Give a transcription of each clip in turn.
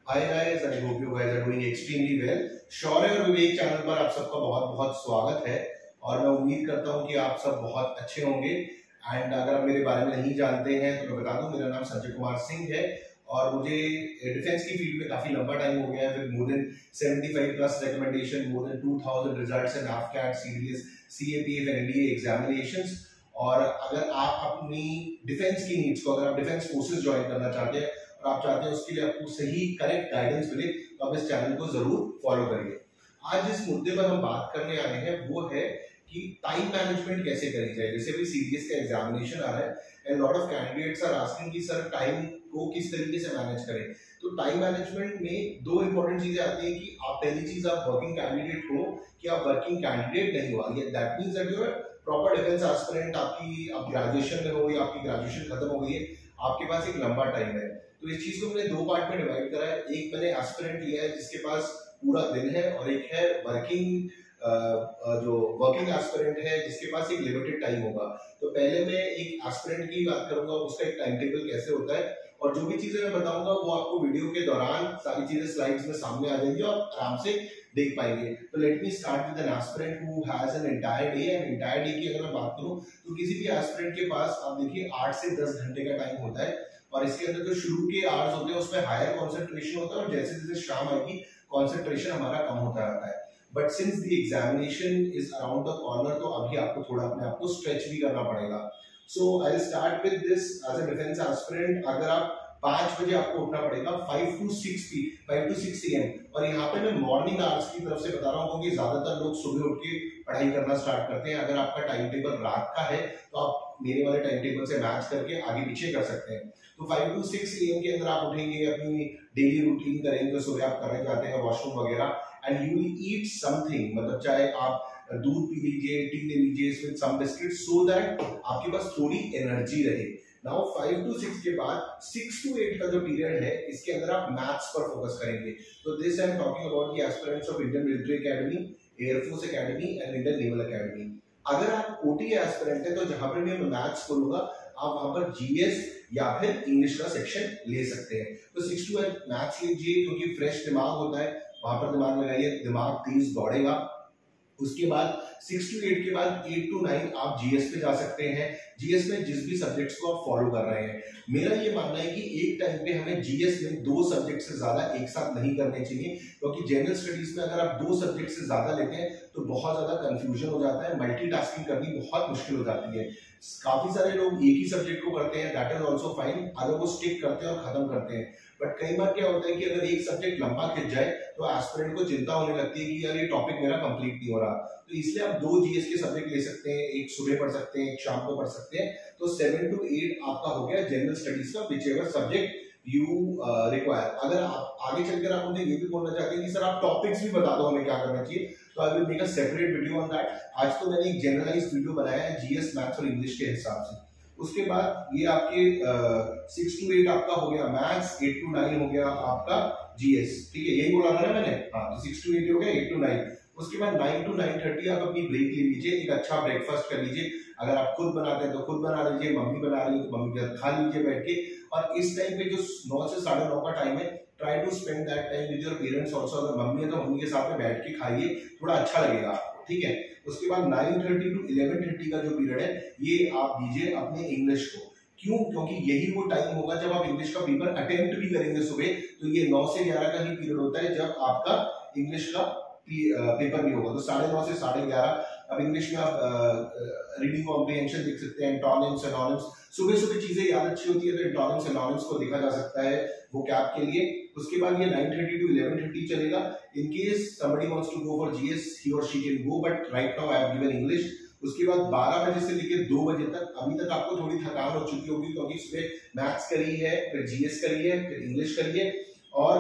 Hi guys, I hope you guys are doing extremely well. Shaurya और Vivek channel पर आप सबका बहुत बहुत स्वागत है और मैं उम्मीद करता हूं कि आप सब बहुत अच्छे होंगे। एंड अगर आप मेरे बारे में नहीं जानते हैं तो मैं बता दूं, मेरा नाम संजय कुमार सिंह है और मुझे डिफेंस की फील्ड में काफी लंबा टाइम हो गया है with more than 75 plus recommendation, more than 2000 results in AFCAT, CDS, CAPF and NDA examinations. और अगर आप अपनी डिफेंस की नीड्स को, अगर आप डिफेंस फोर्सेस ज्वाइन करना चाहते हैं और आप चाहते हैं उसके लिए आपको सही करेक्ट गाइडेंस मिले, तो आप इस चैनल को जरूर फॉलो करिए। आज जिस मुद्दे पर हम बात करने आए हैं वो है कि टाइम मैनेजमेंट कैसे करी जाए। जैसे अभी सीडीएस का एग्जामिनेशन आ रहा है and lot of candidates are asking कि सर टाइम को किस तरीके से मैनेज करें। तो टाइम मैनेजमेंट में दो इंपॉर्टेंट चीजें आती हैं कि आप पहली चीज आप वर्किंग कैंडिडेट हो कि आप वर्किंग कैंडिडेट नहीं हो। That means that you are proper defence aspirant, आपकी आप ग्रेजुएशन में हो या आपकी ग्रेजुएशन खत्म हो गई है, आपके पास एक लंबा टाइम है। तो इस चीज को मैंने दो पार्ट में डिवाइड करा है। एक मैंने एस्पिरेंट लिया है जिसके पास पूरा दिन है, और एक है वर्किंग जो वर्किंग एस्पिरेंट है जिसके पास एक लिमिटेड टाइम होगा। तो पहले मैं एक एस्पिरेंट की बात करूंगा, उसका एक टाइम टेबल कैसे होता है, और जो भी चीजें मैं बताऊंगा वो आपको वीडियो के दौरान सारी चीजें स्लाइड्स में सामने आ जाएंगी और आराम से देख पाएंगे। तो let me start with an aspirant who has an entire day. And entire day की अगर मैं बात करूं तो किसी भी एस्पिरेंट के पास आप देखिए 8 से 10 घंटे का टाइम होता है, और इसके अंदर जो शुरू के आवर्स होते हैं उसमें हायर कंसंट्रेशन होता है और जैसे जैसे शाम आएगी कंसंट्रेशन हमारा कम होता रहता है। But since the examination is around the corner, तो अभी आपको थोड़ा अपने आप को स्ट्रेच भी करना पड़ेगा। So I will start with this as a defence aspirant. अगर आप 5 बजे आपको उठना पड़ेगा, 5 to 6 AM। और यहाँ पे मैं मॉर्निंग आवर्स की तरफ से बता रहा हूँ क्योंकि ज्यादातर लोग सुबह उठ के पढ़ाई करना स्टार्ट करते हैं। अगर आपका टाइम टेबल रात का है तो आप मेरे वाले टाइम टेबल से मैच करके आगे पीछे कर सकते हैं। तो 5 to 6 AM के अंदर आप उठेंगे, अपनी डेली रूटीन करेंगे, सुबह आप करने जाते हैं वॉशरूम वगैरह, and you will eat something, मतलब चाहे आप दूध पी लीजिए, टी ले लीजिए with some biscuit, so that आपके पास थोड़ी एनर्जी रहे। नाउ 5 to 6 के बाद 6 to 8 का जो पीरियड है इसके अंदर आप मैथ्स पर फोकस करेंगे। तो this I am talking about the aspirants of Indian military academy, air force academy and Indian naval academy. अगर आप ओटी एस्पिरेंट है तो जहां पर भी मैं मैथ्स बोलूंगा आप वहां पर जीएस या फिर इंग्लिश का सेक्शन ले सकते हैं। तो 6 to 8 मैथ्स लीजिए क्योंकि फ्रेश दिमाग होता है, वहां पर दिमाग लगाइए, दिमाग तेज दौड़ेगा। उसके बाद 6 to 8 के बाद 8 to 9 आप जीएस पे जा सकते हैं। जीएस में जिस भी सब्जेक्ट्स को आप फॉलो कर रहे हैं, मेरा ये मानना है कि एक टाइम पे हमें जीएस में 2 सब्जेक्ट से ज्यादा एक साथ नहीं करने चाहिए, क्योंकि जनरल स्टडीज में अगर आप 2 सब्जेक्ट से ज्यादा लेते हैं तो बहुत ज्यादा कंफ्यूजन हो जाता है, मल्टीटास्किंग करनी बहुत मुश्किल हो जाती है। काफी सारे लोग एक ही सब्जेक्ट को करते हैं, दैट इज ऑल्सो फाइन, अगर वो स्टिक करते हैं और खत्म करते हैं। बट कई बार क्या होता है कि अगर एक सब्जेक्ट लंबा खिंच जाए तो एस्पिरेंट को चिंता होने लगती है कि यार ये टॉपिक मेरा कंप्लीट नहीं हो रहा। तो इसलिए आप 2 जीएस के सब्जेक्ट ले सकते हैं, एक सुबह पढ़ सकते हैं, एक शाम को पढ़ सकते हैं। तो 7 to 8 आपका हो गया जनरल स्टडीज का, which ever subject you require. अगर आप आगे चलकर आप मुझे ये भी बोलना चाहते हैं कि सर आप टॉपिक्स भी बता दो हमें क्या करना चाहिए, तो I will make a separate video on that. आज तो मैंने एक जनरलाइज्ड वीडियो बनाया है जीएस, मैथ्स और इंग्लिश के हिसाब से। उसके बाद ये आपके 6 to 8 आपका हो गया मैथ्स, 8 to 9 हो गया आपका जीएस, ठीक है, यही बोला था ना मैंने। हाँ, तो 6 to 8 हो गया, 8 to 9। उसके बाद 9 to 9:30 आप अपनी ब्रेक ले लीजिए, एक अच्छा ब्रेकफास्ट कर लीजिए। अगर आप खुद बनाते हैं तो खुद बना लीजिए, मम्मी बना रही है तो मम्मी के साथ खा लीजिए बैठ के। और इस टाइम पे जो 9 से 9:30 का टाइम है, try to spend that time with your parents also. अगर मम्मी है तो मम्मी के साथ में बैठ के खाइए, थोड़ा अच्छा लगेगा आपको, ठीक है। उसके बाद 9:30 to 11:30 का जो पीरियड है ये आप दीजिए अपने इंग्लिश को। क्यों? क्योंकि यही वो टाइम होगा जब आप इंग्लिश का पेपर अटेम्प्ट भी करेंगे सुबह। तो ये 9 से 11 का ही पीरियड होता है जब आपका इंग्लिश का पेपर भी होगा। तो 9:30 से 11:30 अब इंग्लिश में आप रीडिंग कॉम्प्रिहेंशन देख सकते हैं, एंटोनिम्स, सिनोनिम्स। सुबह सुबह चीजें याद अच्छी होती है तो एंटोनिम्स, सिनोनिम्स को देखा जा सकता है वो कैप के लिए। उसके बाद ये 9:30 to 11:30 चलेगा। In case somebody wants to go for GS, he or she can go, but right now I have given English। उसके बाद 12 बजे से लेकर 2 बजे तक, अभी तक आपको थोड़ी थकान हो चुकी होगी क्योंकि सुबह मैथ्स करी है, फिर जीएस करी है, फिर इंग्लिश करी है, और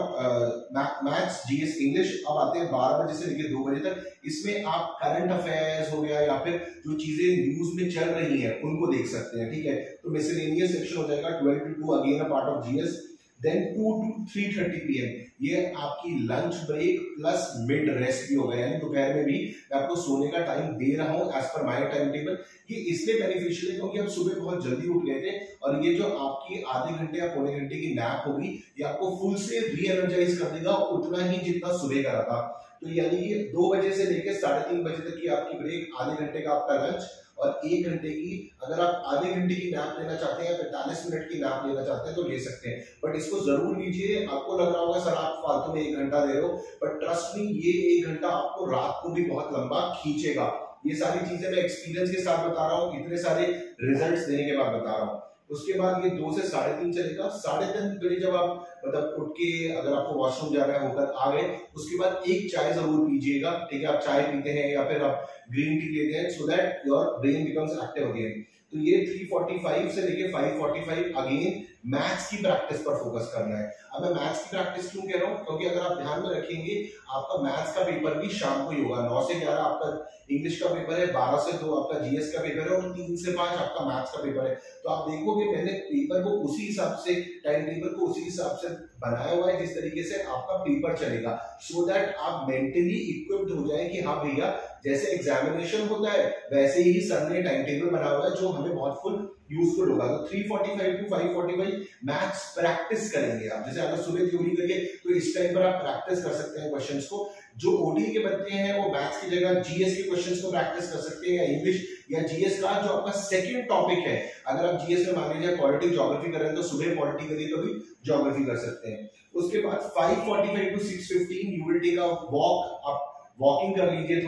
मैथ्स, जीएस, इंग्लिश। अब आते हैं 12 बजे से लेकर 2 बजे तक। इसमें आप करंट अफेयर्स हो गया या फिर जो चीजें न्यूज में चल रही हैं उनको देख सकते हैं, ठीक है। तो मिसलेनियस सेक्शन हो जाएगा 12 to 2, again a part of GS. Then 2 to 3:30 PM ये आपकी lunch break plus mid rest भी होगा, यानी दोपहर में भी मैं आपको सोने का टाइम दे रहा हूँ as per my time table. ये इसलिए बेनिफिशियल है क्योंकि आप सुबह बहुत जल्दी उठ गए थे और ये जो आपकी आधे घंटे या पौने घंटे की नैप होगी ये आपको फुल से री एनर्जाइज कर देगा, उतना ही जितना सुबह करा था। तो यानी कि 2 बजे से लेकर 3:30 बजे तक की आपकी ब्रेक, आधे घंटे का आपका लंच और 1 घंटे की, अगर आप आधे घंटे की नैप लेना चाहते हैं या 45 मिनट की नैप लेना चाहते हैं तो ले सकते हैं, बट इसको जरूर लीजिए। आपको लग रहा होगा सर आप फालतू में 1 घंटा दे रहे हो, बट ट्रस्ट मी ये 1 घंटा आपको रात को भी बहुत लंबा खींचेगा। ये सारी चीजें मैं एक्सपीरियंस के साथ बता रहा हूँ, इतने सारे रिजल्ट्स देने के बाद बता रहा हूँ। उसके बाद ये 2 से 3:30 चलेगा। 3:30 बजे जब आप मतलब उठ के अगर आपको वॉशरूम जाना है होकर आ गए, उसके बाद एक चाय जरूर पीजिएगा, ठीक है। आप चाय पीते हैं या फिर आप ग्रीन टी लेते हैं, so that your brain becomes active again. तो ये 3:45 से लेके 5:45 अगेन मैथ्स की प्रैक्टिस पर फोकस करना है। अब मैं मैथ्स की प्रैक्टिस क्यों कह रहा हूँ, क्योंकि अगर आप ध्यान में रखेंगे आपका मैथ्स का पेपर भी शाम को ही होगा। 9 से 11 आपका इंग्लिश का पेपर है, 12 से 2 आपका जीएस का पेपर है और 3 से 5 आपका मैथ्स का पेपर है। तो आप देखोगे मैंने पेपर को उसी हिसाब से, टाइम टेबल को उसी हिसाब से बनाया हुआ है जिस तरीके से आपका पेपर चलेगा, सो दैट आप मेंटली इक्विप्ड हो जाए कि हाँ भैया जैसे एग्जामिनेशन होता है वैसे ही सर ने टाइम टेबल बना हुआ है जो हमें बहुत फुल यूजफुल होगा। तो 3:45 to 5:45 मैथ्स प्रैक्टिस करेंगे आप। जैसे अगर सुबह थ्योरी करिए तो इस टाइम पर आप प्रैक्टिस कर सकते हैं क्वेश्चंस को। जो ओडी के बच्चे हैं वो मैथ्स की जगह जीएस के क्वेश्चंस को प्रैक्टिस कर सकते हैं, या इंग्लिश या जीएस का जो आपका सेकंड टॉपिक है। अगर आप जीएस में मान लीजिए पॉलिटी ज्योग्राफी कर रहे हैं तो सुबह पॉलिटी करिए तो भी ज्योग्राफी कर सकते हैं। उसके बाद 5:45 to 6:15 you will take a walk. आप वॉकिंग कर लीजिए,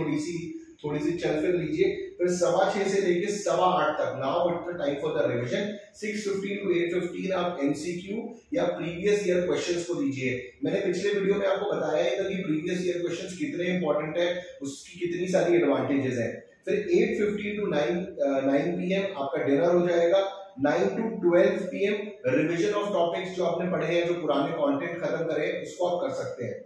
थोड़ी सी चल फिर लीजिए। फिर 6:15 से लेके 8:15 तक, now it's the time for the revision. 6:15 to 8:15 आप एमसीक्यू या प्रीवियस ईयर क्वेश्चंस को लीजिए। मैंने पिछले वीडियो में आपको बताया ही था कि प्रीवियस ईयर क्वेश्चंस कितने इंपॉर्टेंट है, उसकी कितनी सारी एडवांटेजेस है। फिर 8:50 to 9 PM आपका डिनर हो जाएगा। 9 to 12 PM revision of topics जो आपने पढ़े हैं, जो पुराने कंटेंट खत्म करे उसको आप कर सकते हैं।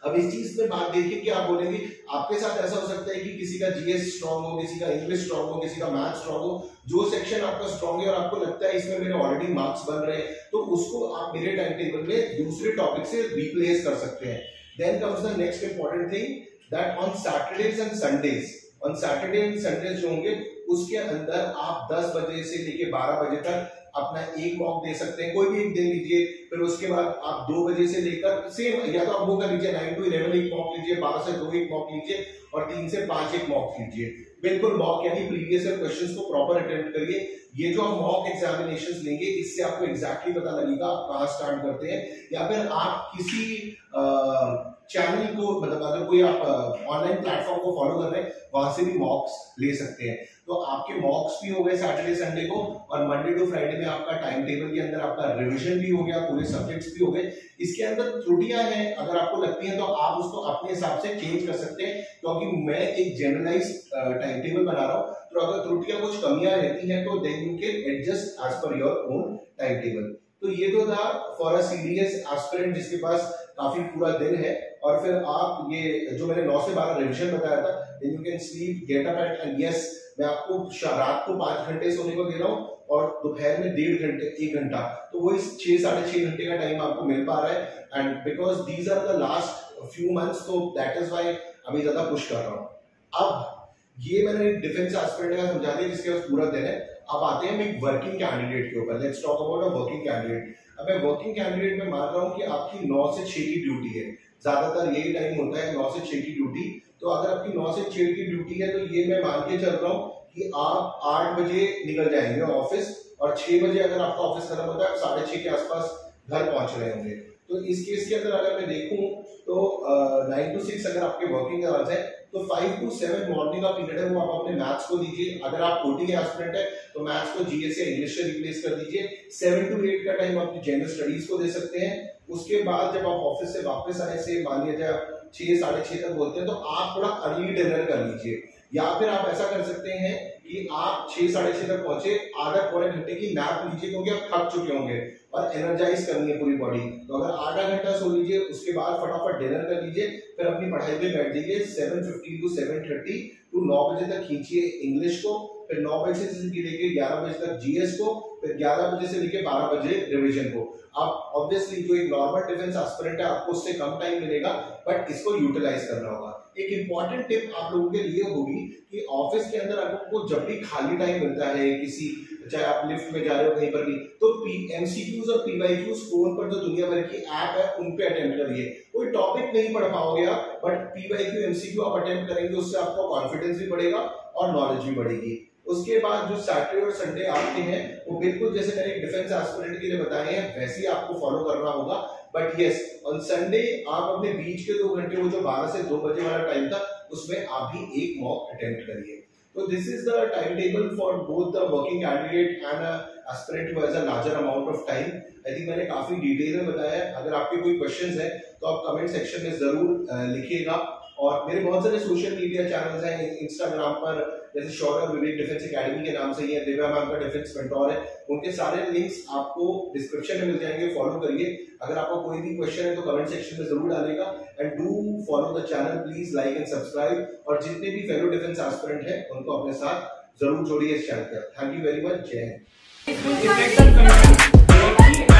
अब इस चीज में बात देखिए कि आप बोलेंगे आपके साथ ऐसा हो सकता है कि किसी का जीएस स्ट्रांग हो, किसी का इंग्लिश स्ट्रांग हो, किसी का मैथ स्ट्रांग हो। जो सेक्शन आपका स्ट्रांग है और आपको लगता है इसमें मेरे ऑलरेडी मार्क्स बन रहे हैं, तो उसको आप मेरे टाइम टेबल में दूसरे टॉपिक से रिप्लेस कर सकते हैं। Then comes the next important thing that on Saturdays and Sundays, on Saturday and Sundays जो होंगे उसके अंदर आप 10 बजे से लेके 12 बजे तक अपना एक मॉक दे सकते हैं, कोई भी एक दिन लीजिए। फिर उसके बाद आप 2 बजे से लेकर सेम, या तो आप वो कर लीजिए 9 to 11 एक मॉक लीजिए, 12 से 2 एक मॉक लीजिए और 3 से 5 एक मॉक लीजिए। बिल्कुल मॉक यानी प्रीवियस ईयर क्वेश्चंस को प्रॉपर अटेम्प्ट करिए। ये जो हम मॉक एग्जामिनेशंस लेंगे इससे आपको एग्जैक्टली पता लगेगा आप कहाँ स्टार्ट करते हैं, या फिर आप किसी चैनल को, मतलब अगर कोई आप ऑनलाइन प्लेटफॉर्म को फॉलो कर रहे हैं वहां से भी मॉक्स ले सकते हैं। तो आपके मॉक्स भी हो गए सैटरडे संडे को, और मंडे टू फ्राइडे में आपका टाइम टेबल के अंदर आपका रिवीजन भी हो गया, पूरे सब्जेक्ट्स भी हो गए। इसके अंदर त्रुटियां हैं, अगर आपको लगती हैं तो आप उसको अपने हिसाब से चेंज कर सकते हैं, क्योंकि मैं एक जनरलाइज टाइम टेबल बना रहा हूँ। तो अगर त्रुटियां कुछ कमियां रहती हैं तो then you can adjust as per your own time table. तो ये तो था फॉर अ सीरियस एस्पिरेंट जिसके पास काफी पूरा दिन है। और फिर आप ये जो मैंने 9 से 12 रिवीजन बताया था, then you can sleep, get up at, and yes मैं आपको रात को 5 घंटे सोने को दे रहा हूँ और दोपहर में 1.5 घंटे 1 घंटा, तो वो इस 6-6.5 घंटे का टाइम आपको मिल पा रहा है। And because these are the last few months, तो दैट इज व्हाई अभी ज्यादा पुश कर रहा हूँ। अब ये मैंने डिफेंस एस्पिरेंट का समझा दिया जिसके पास पूरा दिन है। अब आते हैं एक वर्किंग कैंडिडेट के ऊपर। Let's talk about a working candidate. अब मैं वर्किंग कैंडिडेट में मान रहा हूँ कि आपकी 9 से 6 की ड्यूटी है, ज्यादातर यही टाइम होता है 9 से 6 की ड्यूटी। तो अगर आपकी 9 से 6 की ड्यूटी है तो ये मैं मान के चल रहा हूँ कि आप 8 बजे निकल जाएंगे ऑफिस, और 6 बजे अगर आपका ऑफिस खत्म होता है आप 6:30 के आसपास घर पहुंच रहे होंगे। तो इस केस के अंदर अगर मैं देखूं तो 9 to 6 अगर आपके वर्किंग आवर्स है, तो 5 to 7 मॉर्निंग का पीरियड है वो आप अपने मैथ्स को दीजिए। अगर आप ओटी के एस्पिरेंट है तो मैथ्स को जीएस या इंग्लिश से रिप्लेस कर दीजिए। 7 to 8 का टाइम अपनी जनरल स्टडीज को दे सकते हैं। उसके बाद जब आप ऑफिस से वापस आए, से मान लीजिए आप 6-6:30 तक बोलते हैं, तो आप थोड़ा अर्ली डिनर कर लीजिए। या फिर आप ऐसा कर सकते हैं कि आप 6-6:30 तक पहुंचे, आधा पौने घंटे की नैप लीजिए, क्योंकि आप थक चुके होंगे और एनर्जाइज करनी है पूरी बॉडी। तो अगर आधा घंटा सो लीजिए, उसके बाद फटाफट डिनर कर लीजिए, फिर अपनी पढ़ाई पे बैठ जाइए। 7:15 to 7:30 to 9 बजे तक खींचिए इंग्लिश को, फिर 9 बजे से लेके 11 बजे तक जीएस को, फिर 11 बजे से लेके 12 बजे रिवीजन को। आप ऑब्वियसली जो एक नॉर्मल डिफेंस एस्पिरेंट है आपको उससे कम टाइम मिलेगा, बट इसको यूटिलाइज करना होगा। एक इंपॉर्टेंट टिप आप लोगों के लिए होगी कि ऑफिस के अंदर आपको जब भी खाली टाइम मिलता है, किसी चाहे आप लिफ्ट में जा रहे हो कहीं पर भी, तो एमसीक्यूज और पीवाईक्यूज फोन पर जो दुनिया भर की ऐप है उन पे अटेम्प्ट करिए। कोई टॉपिक नहीं पढ़ पाओगे आप, बट पीवाईक्यू एमसीक्यू आप अटेम्प्ट करेंगे, उससे आपको कॉन्फिडेंस भी बढ़ेगा और नॉलेज भी बढ़ेगी। उसके बाद जो सैटरडे और संडे आपके हैं वो बिल्कुल जैसे मैंने डिफेंस एस्पिरेंट के लिए बताए हैं वैसे ही आपको फॉलो करना होगा। बट यस, ऑन संडे आप अपने बीच के 2 घंटे, वो जो 12 से 2 बजे वाला टाइम था, उसमें आप भी एक मॉक अटेम्प्ट करिए। तो this is the time table for both the working candidate and aspirant who has a larger amount of time. I think मैंने काफी डिटेल में बताया है। अगर आपके कोई क्वेश्चंस है तो आप कमेंट सेक्शन में जरूर लिखिएगा। और मेरे बहुत सारे सोशल मीडिया चैनल्स हैं इंस्टाग्राम पर, जैसे शौर्य और विवेक डिफेंस एकेडमी के नाम से ही है, दिव्या मैम का डिफेंस मेंटोर है, उनके सारे लिंक्स आपको डिस्क्रिप्शन में मिल जाएंगे, फॉलो करिए। अगर आपको कोई भी क्वेश्चन है तो कमेंट सेक्शन में जरूर डालेगा। And do follow the channel, please like and subscribe. और जितने भी फेलो डिफेंस एस्पिरेंट हैं उनको अपने साथ जरूर जोड़िए इस चैनल पर। Thank you very much. जय हिंद।